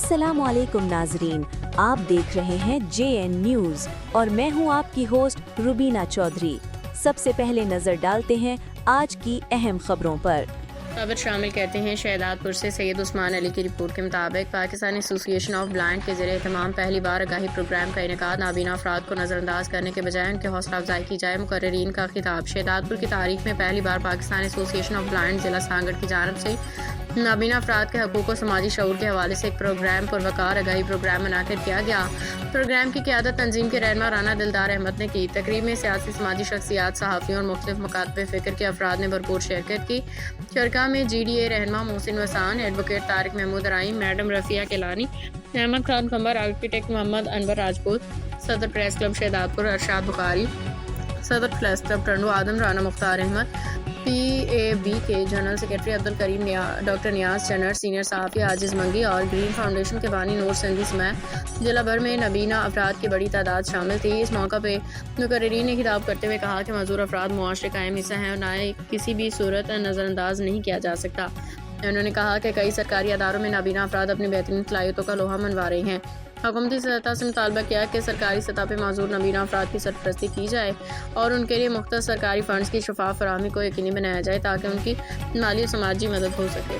अस्सलाम वालेकुम नाजरीन, आप देख रहे हैं JN न्यूज़ और मैं हूं आपकी होस्ट रुबीना चौधरी। सबसे पहले नजर डालते हैं आज की अहम खबरों पर। खबर शामिल करते हैं शहदादपुर से सैयद उस्मान अली की रिपोर्ट के मुताबिक पाकिस्तान एसोसिएशन ऑफ ब्लाइंड के ज़रिए एहतमाम पहली बार आगाही प्रोग्राम का इनेकाद नाबीना अफराद को नज़रअंदाज करने के बजाय उनकी हौसला अफजाई की जाए। मुकर्रीरीन का खिताब। शहदादपुर की तारीख में पहली बार पाकिस्तान एसोसिएशन ऑफ ब्लाइंड जिला सांगड़ की जानब से नाबीना अफराद के हकूक़ और समाजी शऊर के हवाले से एक प्रोग्राम पुरवकार आगाही प्रोग्राम मुनाकिद किया गया। प्रोग्राम की क़यादत तंजीम के रहनुमा राना दिलदार अहमद ने की। तकरीब में सियासी समाजी शख्सियात, सहाफ़ियों और मुख्तलिफ मकातब फ़िक्र के अफराद ने भरपूर शिरकत की। शरका में GDA रहनुमा मोहसिन वसान, एडवोकेट तारिक महमूद राई, मैडम रफ़िया केलानी, अहमद खान कंबर, आर्किटेक्ट मोहम्मद अनवर राजपूत, सदर प्रेस क्लब शहदादपुर अरशाद बुखारी, सदर प्रेस क्लब टंडो आदम राना मुख्तार अहमद, PAB के general secretary Abdul Karim, doctor नियाज चनर, सीनियर सहाफ़ी आजिज़ मंगी और ग्रीन फाउंडेशन के बानी नूर सिंधी समेत जिला भर में नबीना अफराद की बड़ी तादाद शामिल थी। इस मौका पर मुकर्रीरीन ने खिताब करते हुए कहा कि मज़ूर अफराद मुआशरे का अहम हिस्सा हैं और ना किसी भी सूरत नज़रअंदाज नहीं किया जा सकता। उन्होंने कहा कि कई सरकारी अदारों में नाबीना अफराद अपनी बेहतरीन सलाहियतों का लोहा मनवा रहे हैं। हुकूमती सतह से मुतालबा किया कि सरकारी सतह पर माजूर नबीना अफराद की सरपरस्ती की जाए और उनके लिए मुख्तस सरकारी फंड्स की शफाफ फराहमी को यकीनी बनाया जाए ताकि उनकी माली और समाजी मदद हो सके।